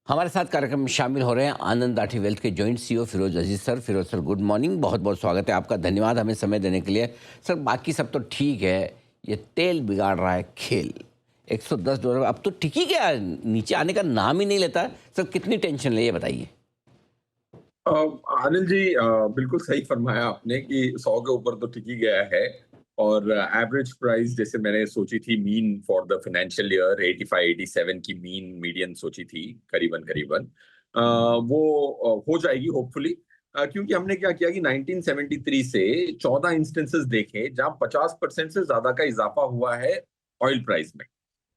हमारे साथ कार्यक्रम में शामिल हो रहे हैं आनंद लाठी वेल्थ के joint CEO Firoz Aziz sir. Firoz sir, good morning, बहुत बहुत स्वागत है आपका। धन्यवाद हमें समय देने के लिए। सर, बाकी सब तो ठीक है, ये तेल बिगाड़ रहा है खेल। $110 अब तो ठीक ही गया, नीचे आने का नाम ही नहीं लेता। सर, कितनी टेंशन ले, ये बताइए। अ, आनंद जी, बिल्कुल सही फरमाया आपने कि 100 के ऊपर तो टिक ही गया है। और एवरेज प्राइस जैसे मैंने सोची थी, mean for the financial year 85-87 की मीन मीडियन सोची थी, करीबन करीबन वो हो जाएगी होपफुली। क्योंकि हमने क्या किया कि 1973 से 14 इंस्टेंसेस देखे जहां 50% से ज्यादा का इजाफा हुआ है ऑयल प्राइस में।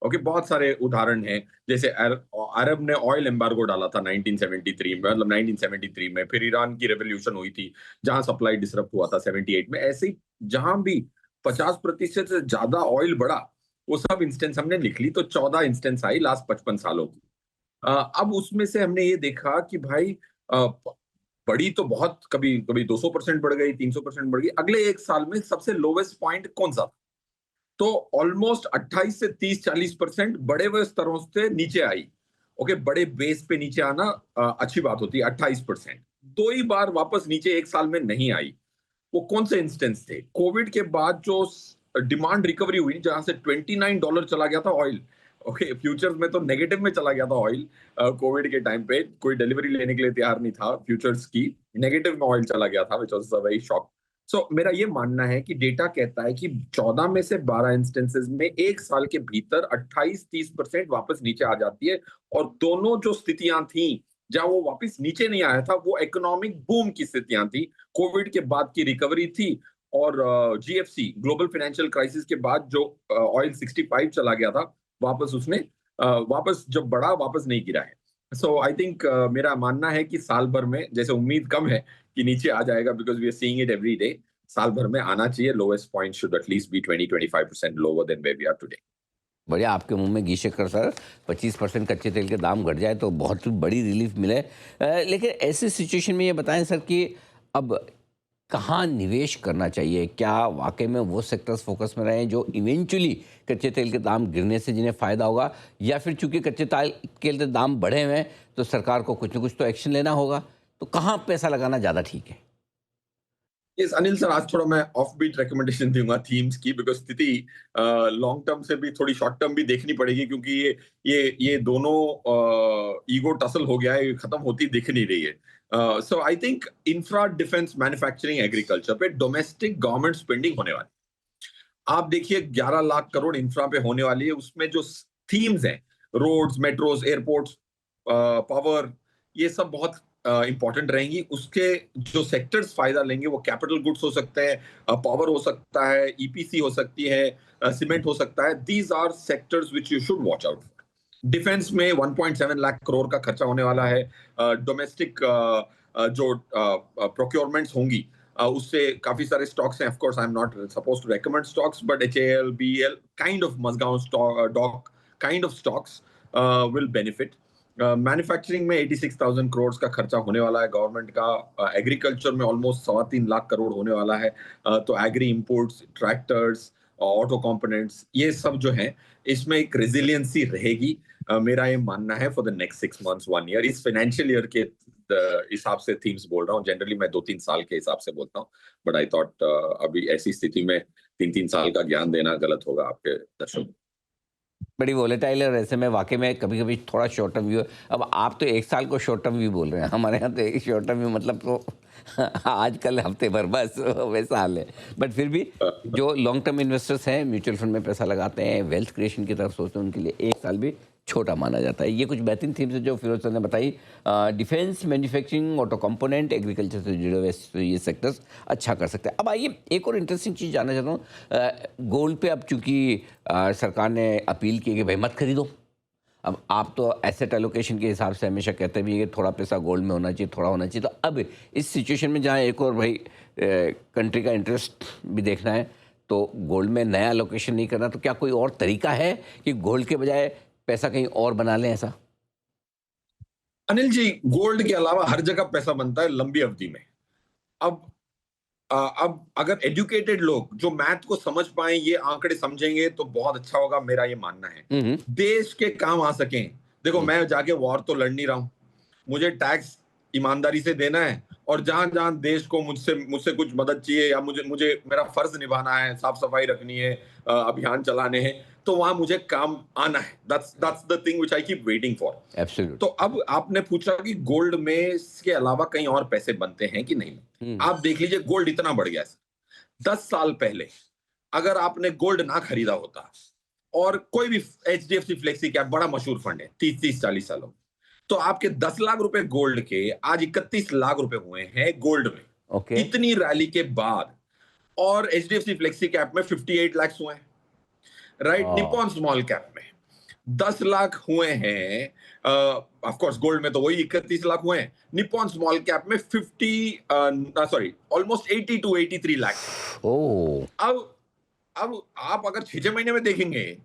ओके, बहुत सारे उदाहरण हैं। जैसे अरब ने ऑयल एम्बार्गो डाला था 1973 में, मतलब 1973 में। फिर ईरान की रेवोल्यूशन हुई थी जहां सप्लाई डिसरप्ट हुआ था 78 में। ऐसे ही जहां भी 50% से ज्यादा ऑयल बढ़ा, वो सब इंस्टेंस हमने लिख ली। तो 14 इंस्टेंस आई लास्ट 55 सालों की। अब उसमें से हमने ये देखा कि भाई, बढ़ी तो बहुत, कभी कभी 200% बढ़ गई, 300% बढ़ गई। अगले एक साल में सबसे लोवेस्ट पॉइंट कौन सा? तो ऑलमोस्ट 28 से 30-40% बड़े हुए स्तरों से नीचे आई। ओके, बड़े बेस पे नीचे आना अच्छी बात होती है। 28% दो ही बार वापस नीचे एक साल में नहीं आई। वो कौन से इंस्टेंस थे? कोविड के बाद जो डिमांड रिकवरी हुई, जहां से $29 चला गया था ऑयल। ओके, फ्यूचर्स में तो नेगेटिव में चला गया था ऑयल। कोविड के टाइम पे कोई डिलीवरी लेने के लिए तैयार नहीं था फ्यूचर्स की। नेगेटिव में ऑयल चला गया था, which was a very shock. So मेरा ये मानना है कि डेटा कहता है कि 14 में से 12 इंस्टेंसेस में एक साल के भीतर 28-30% वापस नीचे आ जाती है। और दोनों जो स्थितियां थी जहां वो वापस नीचे नहीं आया था, वो इकोनॉमिक बूम की स्थितियां थी। कोविड के बाद की रिकवरी थी। और जीएफसी, ग्लोबल फाइनेंशियल क्राइसिस के बाद जो ऑयल 65 चला गया था, वापस उसने वापस जब बढ़ा, वापस नहीं गिरा है। सो आई थिंक मेरा मानना है कि साल भर में, जैसे उम्मीद कम है कि नीचे आ जाएगा, because we are seeing it every day, साल भर में आना चाहिए। Lowest point should at least be 20-25% lower than where we are today. बढ़िया, आपके मुंह में घी शक्कर सर। 25% कच्चे तेल के दाम घट जाए तो बहुत बड़ी रिलीफ मिले। लेकिन ऐसी सिचुएशन में ये बताएं सर कि अब कहाँ निवेश करना चाहिए? क्या वाक़ई में वो सेक्टर्स फ़ोकस में रहें जो इवेंचुअली कच्चे तेल के दाम गिरने से जिन्हें फ़ायदा होगा, या फिर चूँकि कच्चे तेल के दाम बढ़े हुए हैं तो सरकार को कुछ न कुछ तो एक्शन लेना होगा? तो कहाँ पैसा लगाना ज़्यादा ठीक है? यस अनिल सर, आज थोड़ा मैं ऑफ बीट रिकमेंडेशन दूंगा थीम्स की, बिकॉज स्थिति लॉन्ग टर्म से भी थोड़ी शॉर्ट टर्म भी देखनी पड़ेगी, क्योंकि ये दोनों ईगो टसल हो गया है, ये खत्म होती दिख नहीं रही है। So I think infra, defence, manufacturing, agriculture पे डोमेस्टिक गवर्नमेंट स्पेंडिंग होने वाली। आप देखिए 11 लाख करोड़ इंफ्रा पे होने वाली है। उसमें जो थीम्स हैं, रोड्स, मेट्रोस, एयरपोर्ट्स, पावर, ये सब बहुत इंपॉर्टेंट रहेंगी। उसके जो सेक्टर्स फायदा लेंगे वो कैपिटल गुड्स हो सकते हैं, पावर हो सकता है, ईपीसी हो सकती है, सीमेंट हो सकता है। These are sectors which you should watch out for. Defence में 1.7 लाख करोड़ का खर्चा होने वाला है। डोमेस्टिक जो प्रोक्योरमेंट्स होंगी, उससे काफी सारे स्टॉक्स हैं। Of course I am not suppose to recommend stocks, but HAL, BEL, kind of Mazagon stock, dock kind of stocks will benefit. Manufacturing में 86,000 करोड़ का खर्चा होने वाला है गवर्नमेंट का। एग्रीकल्चर में ऑलमोस्ट 3.25 लाख करोड़ होने वाला है। तो agri imports, tractors, auto components, ये सब जो है, इसमें एक रेजिलियंसी रहेगी। मेरा ये मानना है for the next 6 months, 1 year, इस फाइनेंशियल ईयर के हिसाब से थीम्स बोल रहा हूँ। जनरली मैं 2-3 साल के हिसाब से बोलता हूँ, बट आई थॉट अभी ऐसी स्थिति में 3-3 साल का ज्ञान देना गलत होगा आपके दर्शकों को। बड़ी वोलेटाइल है और ऐसे में वाक़ई में कभी-कभी थोड़ा शॉर्ट टर्म व्यू। अब आप तो 1 साल को शॉर्ट टर्म व्यू बोल रहे हैं, हमारे यहाँ तो एक शॉर्ट टर्म व्यू मतलब तो आजकल हफ्ते भर बस वैसा हाल है। बट फिर भी जो लॉन्ग टर्म इन्वेस्टर्स हैं, म्यूचुअल फंड में पैसा लगाते हैं, वेल्थ क्रिएशन की तरफ सोचते हैं, उनके लिए 1 साल भी छोटा माना जाता है। ये कुछ बेहतरीन थीम्स है जो फिरोज सर ने बताई। Defence, manufacturing, auto component, agriculture से जुड़े हुए ये सेक्टर्स अच्छा कर सकते हैं। अब आइए एक और इंटरेस्टिंग चीज़ जानना चाहता हूँ। गोल्ड पे अब चूंकि सरकार ने अपील की कि भाई मत खरीदो। अब आप तो एसेट एलोकेशन के हिसाब से हमेशा कहते भी हैं कि थोड़ा पैसा गोल्ड में होना चाहिए, थोड़ा होना चाहिए। तो अब इस सिचुएशन में जहाँ एक और भाई कंट्री का इंटरेस्ट भी देखना है, तो गोल्ड में नया एलोकेशन नहीं करना, तो क्या कोई और तरीका है कि गोल्ड के बजाय पैसा कहीं और बना लें ऐसा? अनिल जी, गोल्ड के अलावा हर जगह पैसा बनता है लंबी अवधि में। अब अब अगर एजुकेटेड लोग जो मैथ को समझ पाए, ये आंकड़े समझेंगे, तो बहुत अच्छा होगा, मेरा ये मानना है। हम्म। देश के काम आ सकें, देखो मैं जाके वॉर तो लड़ नहीं रहा हूँ, मुझे टैक्स ईमानदारी से देना है, और जहां जहां देश को मुझसे मुझसे कुछ मदद चाहिए या मुझे मुझे मेरा फर्ज निभाना है, साफ सफाई रखनी है, अभियान चलाने हैं, तो वहां मुझे काम आना है। That's the thing which I keep waiting for. Absolute. तो अब आपने पूछा कि गोल्ड में इसके अलावा कहीं और पैसे बनते हैं कि नहीं बनते। हम्म। आप देख लीजिए गोल्ड इतना बढ़ गया है। 10 साल पहले अगर आपने गोल्ड ना खरीदा होता, और कोई भी एचडीएफसी फ्लेक्सी कैप बड़ा मशहूर फंड है 30-40 सालों में, तो आपके 10 लाख रुपए गोल्ड के आज 31 लाख रुपए हुए हैं गोल्ड में, ओके। इतनी रैली के बाद। और एचडीएफसी फ्लेक्सी कैप में 58 लाख हुए हैं, राइट। निप्पॉन स्मॉल कैप में 10 लाख हुए हैं, ऑफ कोर्स गोल्ड में तो वही 31 लाख हुए हैं। निप्पॉन स्मॉल कैप में 82-83 लाख। ओ। अब आप अगर 6 महीने में देखेंगे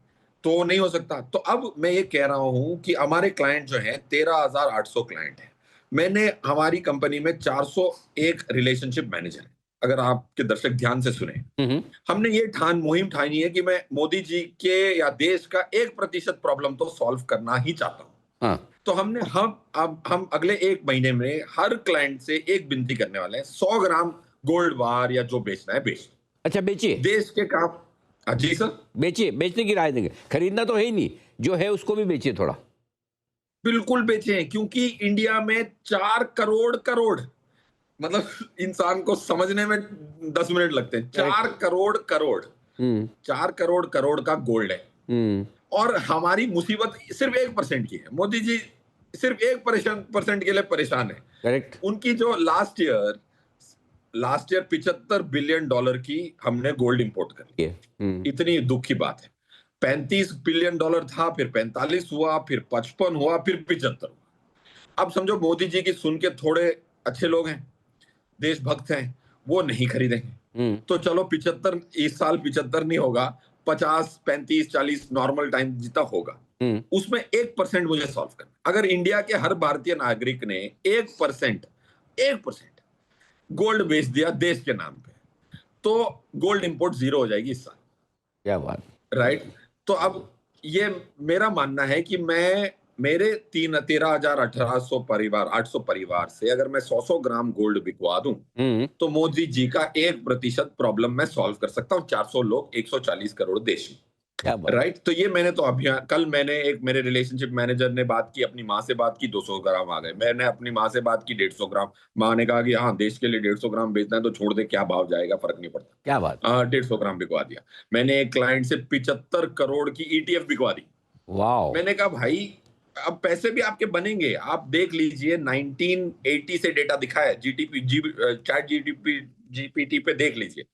तो नहीं हो सकता। तो अब मैं ये कह रहा हूं कि हमारे क्लाइंट जो है 13,800 क्लाइंट है। मैंने हमारी कंपनी में 401 रिलेशनशिप मैनेजर है, अगर आपके दर्शक ध्यान से सुने। हम्म। हमने ये मुहिम ठानी है कि मैं मोदी जी के या देश का 1% प्रॉब्लम तो सॉल्व करना ही चाहता हूं। हाँ। तो हम अगले 1 महीने में हर क्लाइंट से एक विनती करने वाले हैं, 100 ग्राम गोल्ड बार या जो बेचना है बेच। अच्छा, बेचिए। देश के काम। जी सर। बेचिए, बेचने की राय देंगे, खरीदना तो है ही नहीं, जो है उसको भी बेचिए थोड़ा। बिल्कुल बेचें, क्योंकि इंडिया में 4 करोड़ करोड़, मतलब इंसान को समझने में 10 मिनट लगते हैं। करेक्ट। 4 करोड़ करोड़, हम्म। 4 करोड़ करोड़ का गोल्ड है। हम्म। और हमारी मुसीबत सिर्फ 1% की है। मोदी जी सिर्फ 1% के लिए परेशान है। करेक्ट। उनकी जो लास्ट ईयर $75 बिलियन की हमने गोल्ड इंपोर्ट कर ली। ये। हम्म। इतनी दुख की बात है। $35 बिलियन था, फिर 45 हुआ, फिर 55 हुआ, फिर 75 हुआ। अब समझो मोदी जी की सुन के थोड़े अच्छे लोग हैं, देशभक्त हैं, वो नहीं खरीदेंगे। हम्म। तो चलो 75, इस साल 75 नहीं होगा, 50, 35, 40 नॉर्मल टाइम जितना होगा, हम्म। उसमें 1% मुझे सॉल्व करना। अगर इंडिया के हर भारतीय नागरिक ने 1% गोल्ड बेच दिया देश के नाम पे, तो गोल्ड इंपोर्ट जीरो हो जाएगी इस साल, क्या बात। राइट। तो अब ये मेरा मानना है कि मैं मेरे 13,1800 परिवार 800 परिवार से अगर मैं 100-100 ग्राम गोल्ड बिकवा दूं, हम्म। तो मोदी जी का 1% प्रॉब्लम मैं सॉल्व कर सकता हूं। 400 लोग, 140 करोड़ देश में, क्या बात। राइट। तो ये मैंने तो अभियान, कल मैंने एक मेरे रिलेशनशिप मैनेजर ने बात की, अपनी माँ से बात की, 200 ग्राम आ गए। मैंने अपनी माँ से बात की, 150 ग्राम। माँ ने कहा कि हाँ, देश के लिए 150 ग्राम बेचना है तो छोड़ दे, क्या भाव जाएगा, फर्क नहीं पड़ता। क्या बात। 150 ग्राम बिकवा दिया। मैंने एक क्लाइंट से 75 करोड़ की ईटीएफ बिकवा दी। वाओ। मैंने कहा भाई, अब पैसे भी आपके बनेंगे। आप देख लीजिए 1980 से डेटा दिखा है, जीटीपी चैट जीपीटी पे देख लीजिए,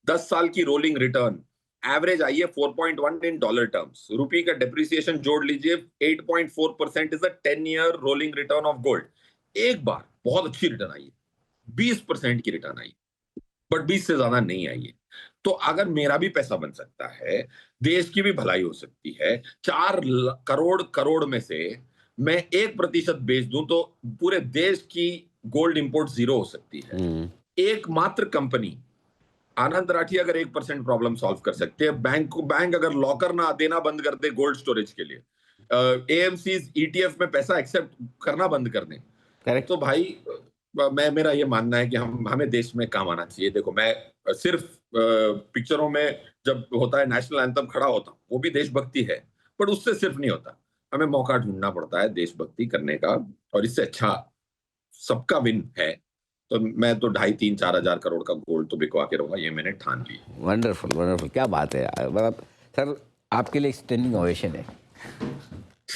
10 साल की रोलिंग रिटर्न एवरेज आई है 4.1 इन डॉलर टर्म्स। रुपये का डेप्रिसिएशन जोड़ लीजिए, 8.4% is a 10 year rolling return of gold. एक बार बहुत अच्छी रिटर्न आई है, 20% की रिटर्न आई, बट 20 से ज्यादा नहीं आई है। तो अगर मेरा भी पैसा बन सकता है, देश की भी भलाई हो सकती है, 4 करोड़ करोड़ में से मैं 1% बेच दूं, तो पूरे देश की गोल्ड इंपोर्ट जीरो हो सकती है। हम्म। एकमात्र कंपनी आनंद राठी अगर 1% प्रॉब्लम सॉल्व कर सकते हैं, बैंक अगर लॉकर ना देना बंद कर दे गोल्ड स्टोरेज के लिए, एएमसी ईटीएफ में पैसा एक्सेप्ट करना बंद कर दें, करेक्ट। तो भाई मेरा ये मानना है कि हमें देश में काम आना चाहिए। देखो मैं सिर्फ पिक्चरों में जब होता है नेशनल एंथम खड़ा होता हूँ, वो भी देशभक्ति है, पर उससे सिर्फ नहीं होता। हमें मौका ढूंढना पड़ता है देशभक्ति करने का, और इससे अच्छा सबका विन है। तो मैं तो 2.5-3-4 हजार करोड़ का गोल्ड तो बिकवा के रहूंगा, ये मैंने ठान ली है। वंडरफुल, वंडरफुल, क्या बात है यार, मतलब सर आपके लिए स्टैंडिंग ओवेशन है।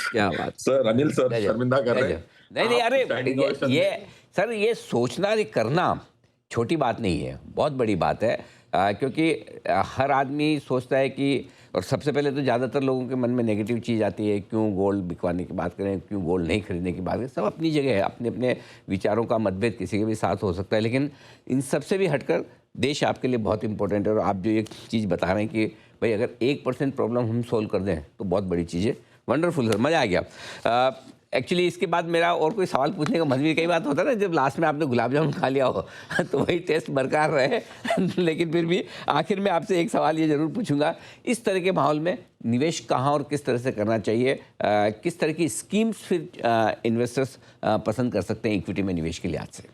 क्या बात। सर अनिल सर गजब, शर्मिंदा कर रहे गजब। हैं। नहीं नहीं, आप अरे स्टैंडिंग ये ओवेशन ये दें। सर, ये सोचना, ये करना छोटी बात नहीं है, बहुत बड़ी बात है। क्योंकि हर आदमी सोचता है कि, और सबसे पहले तो ज़्यादातर लोगों के मन में नेगेटिव चीज़ आती है, क्यों गोल्ड बिकवाने की बात करें, क्यों गोल्ड नहीं खरीदने की बात करें। सब अपनी जगह है, अपने अपने विचारों का मतभेद किसी के भी साथ हो सकता है, लेकिन इन सबसे भी हटकर देश आपके लिए बहुत इंपॉर्टेंट है। और आप जो एक चीज़ बता रहे हैं कि भाई अगर 1% प्रॉब्लम हम सोल्व कर दें तो बहुत बड़ी चीज़ है। वंडरफुल सर, मज़ा आ गया। एक्चुअली इसके बाद मेरा और कोई सवाल पूछने का मन भी, कई बात होता है ना जब लास्ट में आपने गुलाब जामुन खा लिया हो तो वही टेस्ट बरकरार रहे लेकिन फिर भी आखिर में आपसे एक सवाल ये ज़रूर पूछूंगा, इस तरह के माहौल में निवेश कहाँ और किस तरह से करना चाहिए? किस तरह की स्कीम्स फिर इन्वेस्टर्स पसंद कर सकते हैं इक्विटी में निवेश के लिहाज से?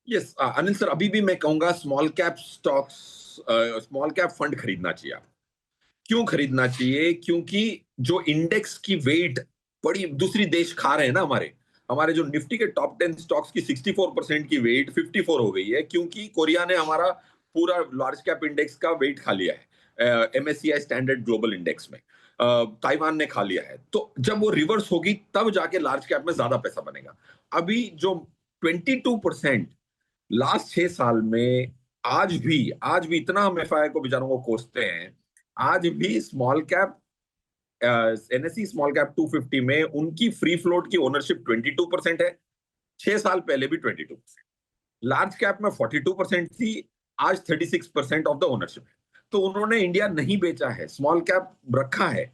यस अनिल सर, अभी भी मैं कहूंगा small cap stocks, small cap fund खरीदना चाहिए आप। क्यों खरीदना चाहिए? क्योंकि जो इंडेक्स की वेट बड़ी दूसरी देश खा रहे हैं ना, हमारे हमारे जो निफ्टी के टॉप 10 स्टॉक्स की 64% की वेट 54 हो गई है, क्योंकि कोरिया ने हमारा पूरा लार्ज कैप इंडेक्स का वेट खा लिया है एमएससीआई स्टैंडर्ड ग्लोबल इंडेक्स में। ताइवान ने खा लिया है। तो जब वो रिवर्स होगी तब जाके लार्ज कैप में ज्यादा पैसा बनेगा। अभी जो 22% लास्ट 6 साल में, आज भी इतना हम एफआई को बेचारों को कोसते हैं, आज भी small cap NSC small cap 250 में उनकी फ्री फ्लोट की ओनरशिप 22% है। 6 साल पहले भी 22%। लार्ज कैप में 42% थी, आज 36% ऑफ द ओनरशिप है। तो उन्होंने इंडिया नहीं बेचा है, स्मॉल कैप रखा है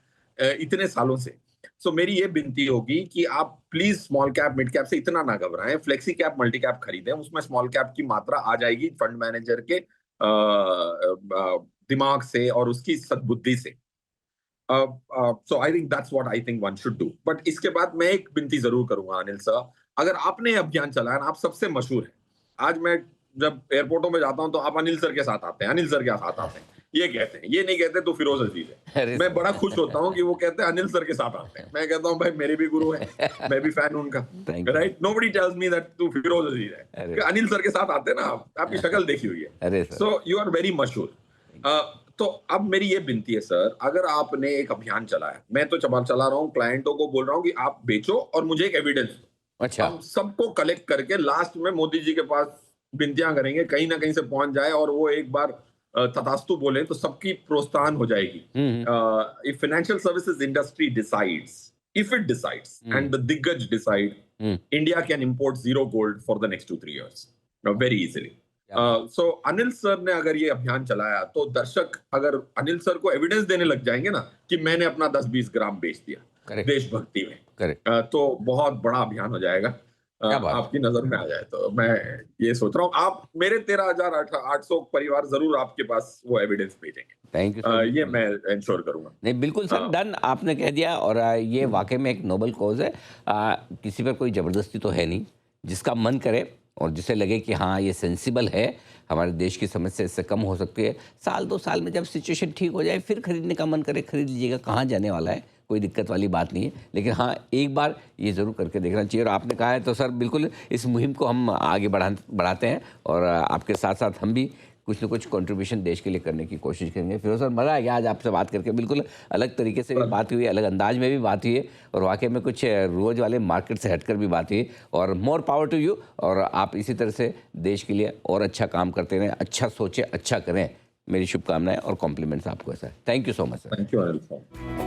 इतने सालों से। सो मेरी ये विनती होगी कि आप please small cap mid cap से इतना ना घबराएं, फ्लेक्सी कैप मल्टी कैप खरीदें, उसमें स्मॉल कैप की मात्रा आ जाएगी फंड मैनेजर के दिमाग से और उसकी सद्बुद्धि से। So I think that's what I think one should do. But इसके बाद मैं एक विनती जरूर करूंगा अनिल सर, अगर आपने अभियान चलाया ना, आप सबसे मशहूर है। आज मैं जब एयरपोर्टों में जाता हूं तो आप अनिल सर के साथ आते हैं, अनिल सर के साथ आते हैं, ये कहते हैं, ये नहीं कहते तो फिरोज अजीज है। मैं बड़ा खुश होता हूं कि वो कहते हैं अनिल सर के साथ आते हैं। मैं कहता हूं भाई मेरे भी गुरु हैं, मैं भी फैन हूं उनका, right? Nobody tells me that तू फिरोज अजीज है, अनिल सर के साथ आते हैं ना आप, आपकी शक्ल देखी हुई है। सो यू आर वेरी मशहूर। तो अब मेरी ये विनती है सर, अगर आपने एक अभियान चलाया, मैं तो चला रहा हूँ, क्लाइंटों को बोल रहा हूँ कि आप बेचो और मुझे एक एविडेंस दो। अच्छा, हम सबको कलेक्ट करके लास्ट में मोदी जी के पास विनतियां करेंगे, कहीं ना कहीं से पहुंच जाए और वो एक बार तथास्तु बोले तो सबकी प्रोत्साहन हो जाएगी। If financial services industry decides, if it decides and the दिग्गज decide, India can import zero gold for the next 2-3 years very easily. So Anil sir ने अगर ये अभियान चलाया तो दर्शक अगर अनिल सर को एविडेंस देने लग जाएंगे ना कि मैंने अपना 10-20 ग्राम बेच दिया देशभक्ति में, तो बहुत बड़ा अभियान हो जाएगा। आपकी नजर में आ जाए तो मैं ये सोच रहा हूँ, आप मेरे 13,800 परिवार जरूर आपके पास वो एविडेंस भेजेंगे। थैंक यू, ये मैं इंश्योर करूंगा। नहीं बिल्कुल सर, डन, आपने कह दिया। और ये वाकई में एक नोबल कॉज है। किसी पर कोई ज़बरदस्ती तो है नहीं, जिसका मन करे और जिसे लगे कि हाँ ये सेंसिबल है, हमारे देश की समस्या इससे कम हो सकती है, 1-2 साल में जब सिचुएशन ठीक हो जाए फिर खरीदने का मन करे खरीद लीजिएगा, कहाँ जाने वाला है, कोई दिक्कत वाली बात नहीं है। लेकिन हाँ, एक बार ये ज़रूर करके देखना चाहिए। और आपने कहा है तो सर बिल्कुल इस मुहिम को हम आगे बढ़ाते हैं और आपके साथ साथ हम भी कुछ न कुछ कंट्रीब्यूशन देश के लिए करने की कोशिश करेंगे। फिरोज सर, मज़ा आ गया आज आपसे बात करके, बिल्कुल अलग तरीके से भी बात हुई, अलग अंदाज में भी बात हुई है और वाकई में कुछ रोज़ वाले मार्केट से हटकर भी बात हुई। और मोर पावर टू यू, और आप इसी तरह से देश के लिए और अच्छा काम करते रहें, अच्छा सोचें, अच्छा करें। मेरी शुभकामनाएं और कॉम्प्लीमेंट्स आपको है sir. Thank you so much sir. Thank you Anil sir.